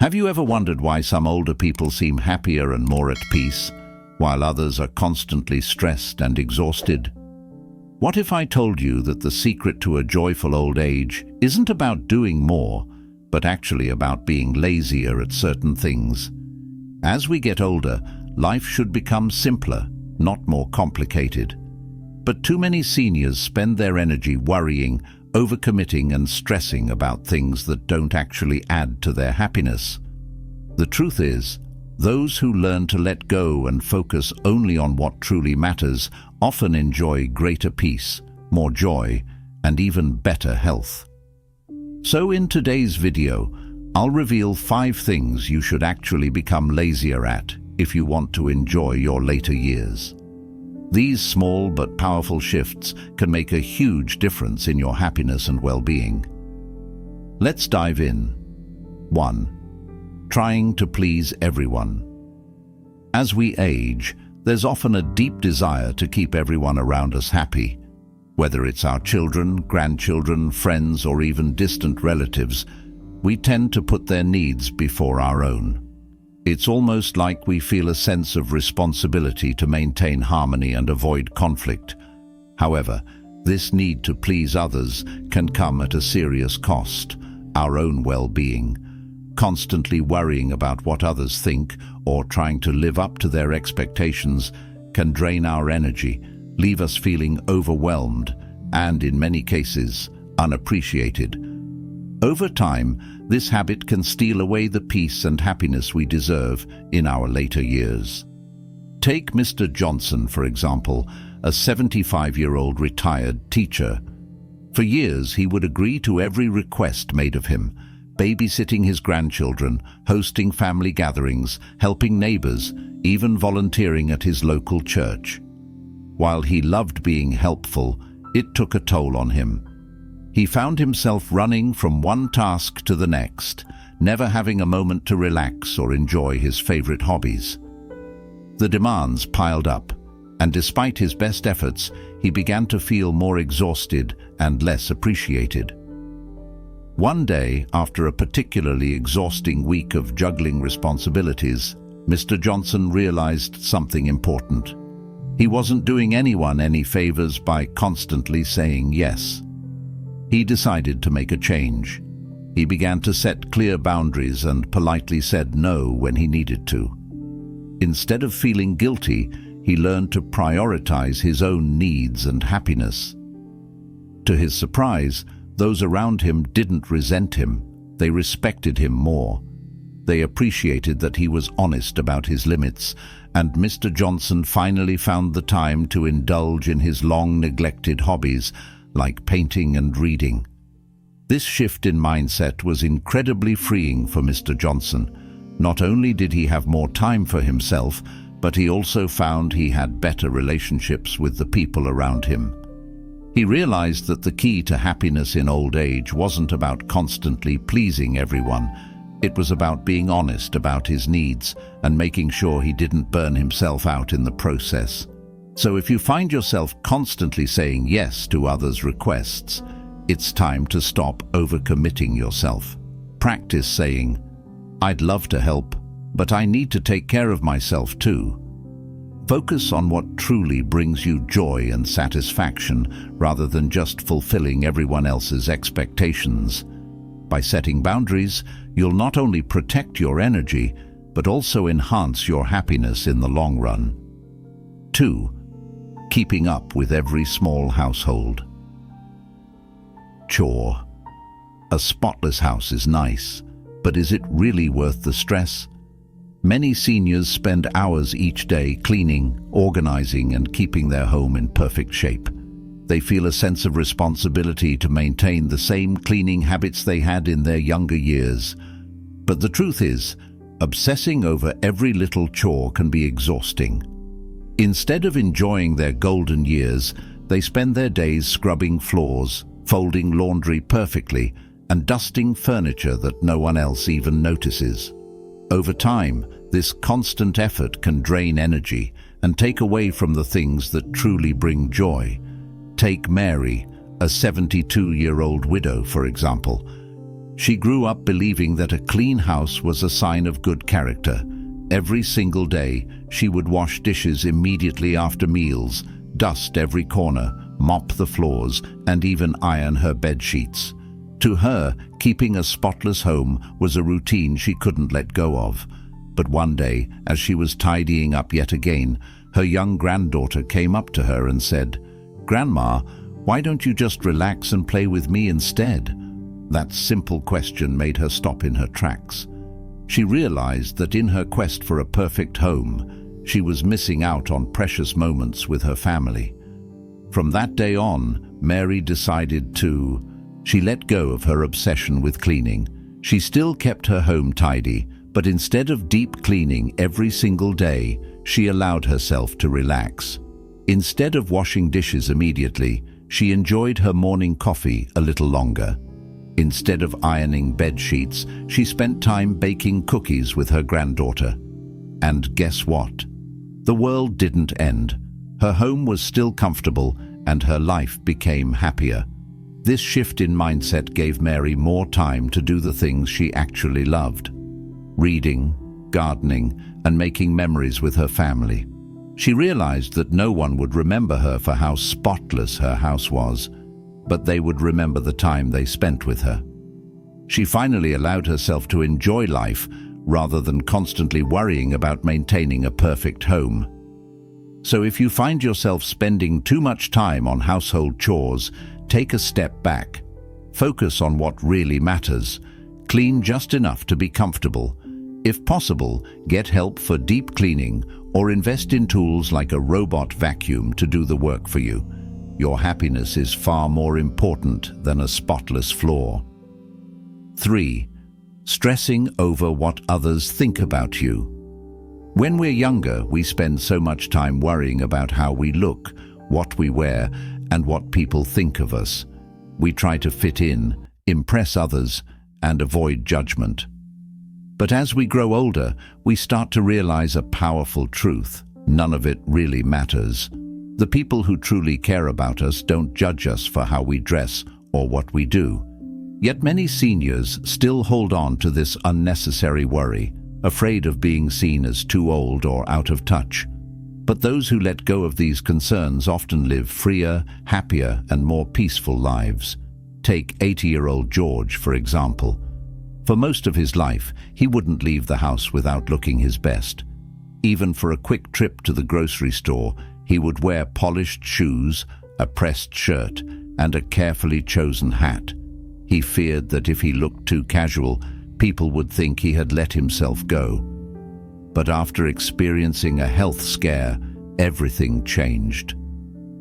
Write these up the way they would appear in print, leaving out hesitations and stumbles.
Have you ever wondered why some older people seem happier and more at peace, while others are constantly stressed and exhausted? What if I told you that the secret to a joyful old age isn't about doing more, but actually about being lazier at certain things? As we get older, life should become simpler, not more complicated. But too many seniors spend their energy worrying, overcommitting and stressing about things that don't actually add to their happiness. The truth is, those who learn to let go and focus only on what truly matters often enjoy greater peace, more joy, and even better health. So in today's video, I'll reveal 5 things you should actually become lazier at if you want to enjoy your later years. These small but powerful shifts can make a huge difference in your happiness and well-being. Let's dive in. 1. Trying to please everyone. As we age, there's often a deep desire to keep everyone around us happy. Whether it's our children, grandchildren, friends, or even distant relatives, we tend to put their needs before our own. It's almost like we feel a sense of responsibility to maintain harmony and avoid conflict. However, this need to please others can come at a serious cost: our own well-being. Constantly worrying about what others think or trying to live up to their expectations can drain our energy, leave us feeling overwhelmed and, in many cases, unappreciated. Over time, this habit can steal away the peace and happiness we deserve in our later years. Take Mr. Johnson, for example, a 75-year-old retired teacher. For years, he would agree to every request made of him, babysitting his grandchildren, hosting family gatherings, helping neighbors, even volunteering at his local church. While he loved being helpful, it took a toll on him. He found himself running from one task to the next, never having a moment to relax or enjoy his favorite hobbies. The demands piled up, and despite his best efforts, he began to feel more exhausted and less appreciated. One day, after a particularly exhausting week of juggling responsibilities, Mr. Johnson realized something important. He wasn't doing anyone any favors by constantly saying yes. He decided to make a change. He began to set clear boundaries and politely said no when he needed to. Instead of feeling guilty, he learned to prioritize his own needs and happiness. To his surprise, those around him didn't resent him. They respected him more. They appreciated that he was honest about his limits, and Mr. Johnson finally found the time to indulge in his long-neglected hobbies, like painting and reading. This shift in mindset was incredibly freeing for Mr. Johnson. Not only did he have more time for himself, but he also found he had better relationships with the people around him. He realized that the key to happiness in old age wasn't about constantly pleasing everyone. It was about being honest about his needs and making sure he didn't burn himself out in the process. So if you find yourself constantly saying yes to others' requests, it's time to stop overcommitting yourself. Practice saying, "I'd love to help, but I need to take care of myself too." Focus on what truly brings you joy and satisfaction rather than just fulfilling everyone else's expectations. By setting boundaries, you'll not only protect your energy, but also enhance your happiness in the long run. 2. Keeping up with every small household chore. A spotless house is nice, but is it really worth the stress? Many seniors spend hours each day cleaning, organizing, and keeping their home in perfect shape. They feel a sense of responsibility to maintain the same cleaning habits they had in their younger years. But the truth is, obsessing over every little chore can be exhausting. Instead of enjoying their golden years, they spend their days scrubbing floors, folding laundry perfectly, and dusting furniture that no one else even notices. Over time, this constant effort can drain energy and take away from the things that truly bring joy. Take Mary, a 72-year-old widow, for example. She grew up believing that a clean house was a sign of good character. Every single day, she would wash dishes immediately after meals, dust every corner, mop the floors, and even iron her bed sheets. To her, keeping a spotless home was a routine she couldn't let go of. But one day, as she was tidying up yet again, her young granddaughter came up to her and said, "Grandma, why don't you just relax and play with me instead?" That simple question made her stop in her tracks. She realized that in her quest for a perfect home, she was missing out on precious moments with her family. From that day on, Mary decided she let go of her obsession with cleaning. She still kept her home tidy, but instead of deep cleaning every single day, she allowed herself to relax. Instead of washing dishes immediately, she enjoyed her morning coffee a little longer. Instead of ironing bed sheets, she spent time baking cookies with her granddaughter. And guess what? The world didn't end. Her home was still comfortable, and her life became happier. This shift in mindset gave Mary more time to do the things she actually loved: reading, gardening, and making memories with her family. She realized that no one would remember her for how spotless her house was, but they would remember the time they spent with her. She finally allowed herself to enjoy life rather than constantly worrying about maintaining a perfect home. So if you find yourself spending too much time on household chores, take a step back. Focus on what really matters. Clean just enough to be comfortable. If possible, get help for deep cleaning or invest in tools like a robot vacuum to do the work for you. Your happiness is far more important than a spotless floor. 3. Stressing over what others think about you. When we're younger, we spend so much time worrying about how we look, what we wear, and what people think of us. We try to fit in, impress others, and avoid judgment. But as we grow older, we start to realize a powerful truth: none of it really matters. The people who truly care about us don't judge us for how we dress or what we do. Yet many seniors still hold on to this unnecessary worry, afraid of being seen as too old or out of touch. But those who let go of these concerns often live freer, happier, and more peaceful lives. Take 80-year-old George, for example. For most of his life, he wouldn't leave the house without looking his best. Even for a quick trip to the grocery store, he would wear polished shoes, a pressed shirt, and a carefully chosen hat. He feared that if he looked too casual, people would think he had let himself go. But after experiencing a health scare, everything changed.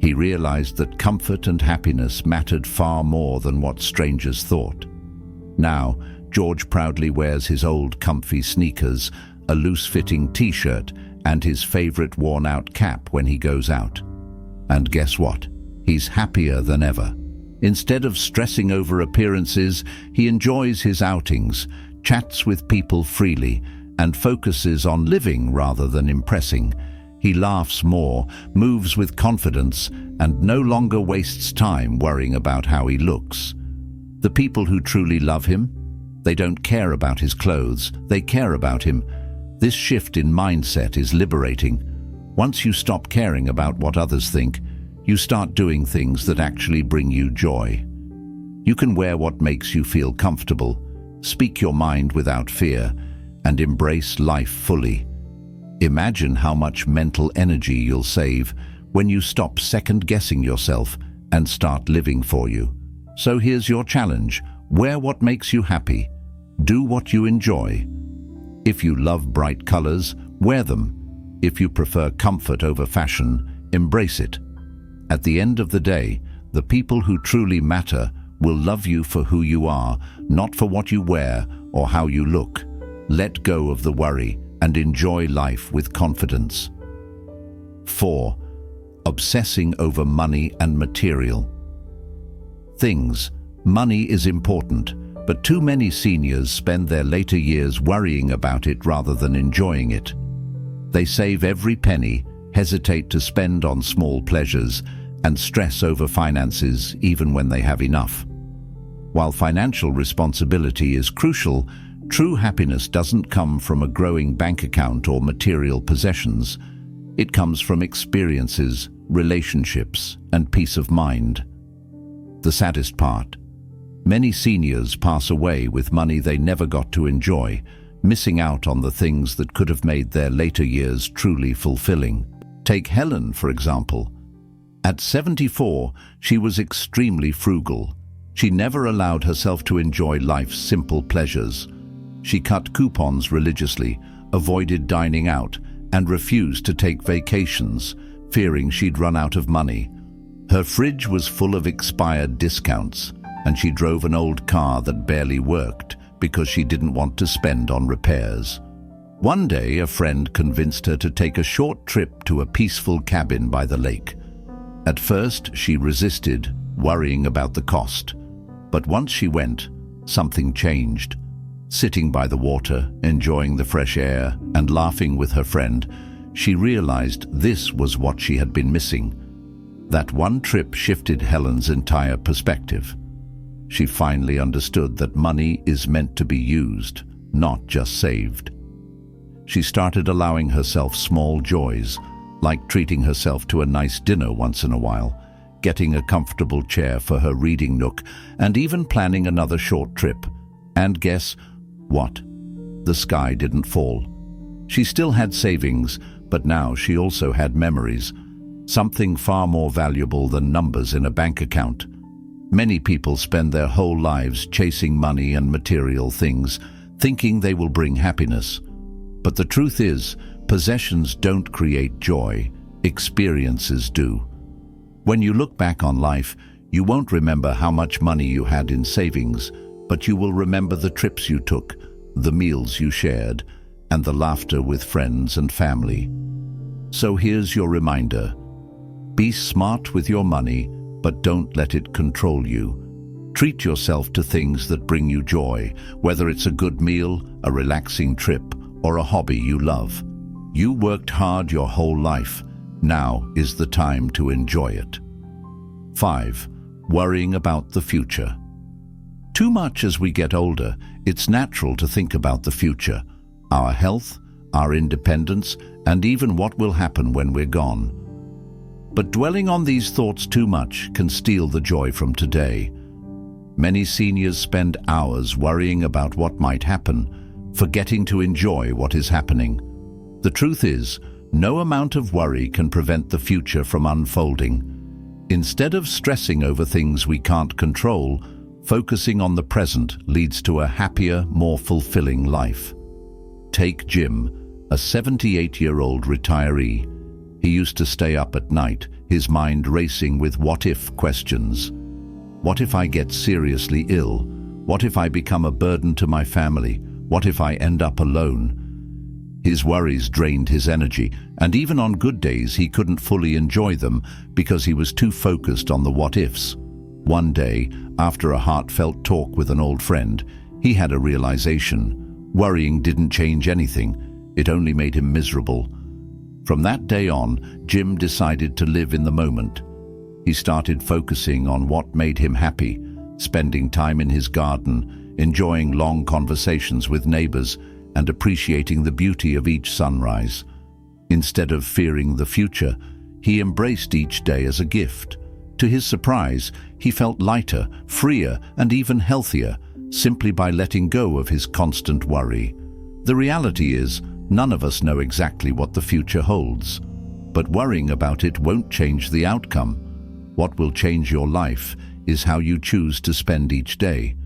He realized that comfort and happiness mattered far more than what strangers thought. Now, George proudly wears his old comfy sneakers, a loose-fitting t-shirt, and his favorite worn-out cap when he goes out. And guess what? He's happier than ever. Instead of stressing over appearances, he enjoys his outings, chats with people freely, and focuses on living rather than impressing. He laughs more, moves with confidence, and no longer wastes time worrying about how he looks. The people who truly love him, they don't care about his clothes, they care about him. This shift in mindset is liberating. Once you stop caring about what others think, you start doing things that actually bring you joy. You can wear what makes you feel comfortable, speak your mind without fear, and embrace life fully. Imagine how much mental energy you'll save when you stop second-guessing yourself and start living for you. So here's your challenge: wear what makes you happy. Do what you enjoy. If you love bright colors, wear them. If you prefer comfort over fashion, embrace it. At the end of the day, the people who truly matter will love you for who you are, not for what you wear or how you look. Let go of the worry and enjoy life with confidence. 4. Obsessing over money and material things. Money is important, but too many seniors spend their later years worrying about it rather than enjoying it. They save every penny, hesitate to spend on small pleasures, and stress over finances even when they have enough. While financial responsibility is crucial, true happiness doesn't come from a growing bank account or material possessions. It comes from experiences, relationships, and peace of mind. The saddest part: many seniors pass away with money they never got to enjoy, missing out on the things that could have made their later years truly fulfilling. Take Helen, for example. At 74, she was extremely frugal. She never allowed herself to enjoy life's simple pleasures. She cut coupons religiously, avoided dining out, and refused to take vacations, fearing she'd run out of money. Her fridge was full of expired discounts, and she drove an old car that barely worked because she didn't want to spend on repairs. One day, a friend convinced her to take a short trip to a peaceful cabin by the lake. At first, she resisted, worrying about the cost. But once she went, something changed. Sitting by the water, enjoying the fresh air, and laughing with her friend, she realized this was what she had been missing. That one trip shifted Helen's entire perspective. She finally understood that money is meant to be used, not just saved. She started allowing herself small joys, like treating herself to a nice dinner once in a while, getting a comfortable chair for her reading nook, and even planning another short trip. And guess what? The sky didn't fall. She still had savings, but now she also had memories, something far more valuable than numbers in a bank account. Many people spend their whole lives chasing money and material things, thinking they will bring happiness. But the truth is, possessions don't create joy, experiences do. When you look back on life, you won't remember how much money you had in savings, but you will remember the trips you took, the meals you shared, and the laughter with friends and family. So here's your reminder. Be smart with your money, but don't let it control you. Treat yourself to things that bring you joy, whether it's a good meal, a relaxing trip, or a hobby you love. You worked hard your whole life. Now is the time to enjoy it. 5. Worrying about the future. Too much as we get older, it's natural to think about the future, our health, our independence, and even what will happen when we're gone. But dwelling on these thoughts too much can steal the joy from today. Many seniors spend hours worrying about what might happen, forgetting to enjoy what is happening. The truth is, no amount of worry can prevent the future from unfolding. Instead of stressing over things we can't control, focusing on the present leads to a happier, more fulfilling life. Take Jim, a 78-year-old retiree. He used to stay up at night, his mind racing with what-if questions. What if I get seriously ill? What if I become a burden to my family? What if I end up alone? His worries drained his energy, and even on good days he couldn't fully enjoy them because he was too focused on the what-ifs. One day, after a heartfelt talk with an old friend, he had a realization. Worrying didn't change anything, it only made him miserable. From that day on, Jim decided to live in the moment. He started focusing on what made him happy, spending time in his garden, enjoying long conversations with neighbors, and appreciating the beauty of each sunrise. Instead of fearing the future, he embraced each day as a gift. To his surprise, he felt lighter, freer, and even healthier, simply by letting go of his constant worry. The reality is, none of us know exactly what the future holds, but worrying about it won't change the outcome. What will change your life is how you choose to spend each day.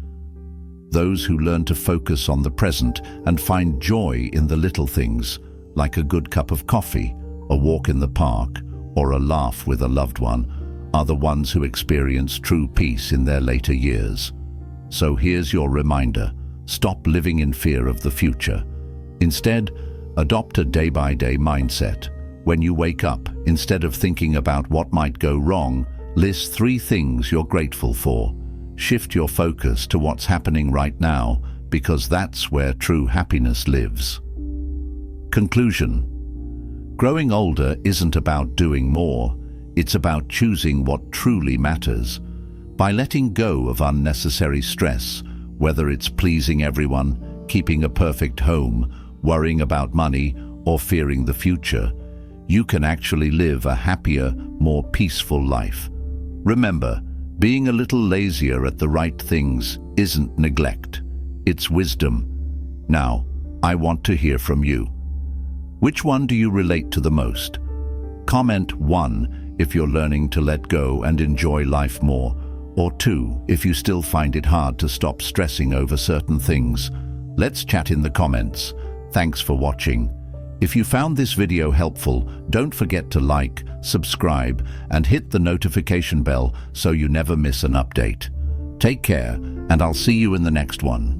Those who learn to focus on the present and find joy in the little things, like a good cup of coffee, a walk in the park, or a laugh with a loved one, are the ones who experience true peace in their later years. So here's your reminder: stop living in fear of the future. Instead, adopt a day-by-day mindset. When you wake up, instead of thinking about what might go wrong, list 3 things you're grateful for. Shift your focus to what's happening right now, because that's where true happiness lives. Conclusion. Growing older isn't about doing more, it's about choosing what truly matters. By letting go of unnecessary stress, whether it's pleasing everyone, keeping a perfect home, worrying about money, or fearing the future, you can actually live a happier, more peaceful life. Remember, being a little lazier at the right things isn't neglect, it's wisdom. Now, I want to hear from you. Which one do you relate to the most? Comment 1 if you're learning to let go and enjoy life more, or 2 if you still find it hard to stop stressing over certain things. Let's chat in the comments. Thanks for watching. If you found this video helpful, don't forget to like, subscribe, and hit the notification bell so you never miss an update. Take care, and I'll see you in the next one.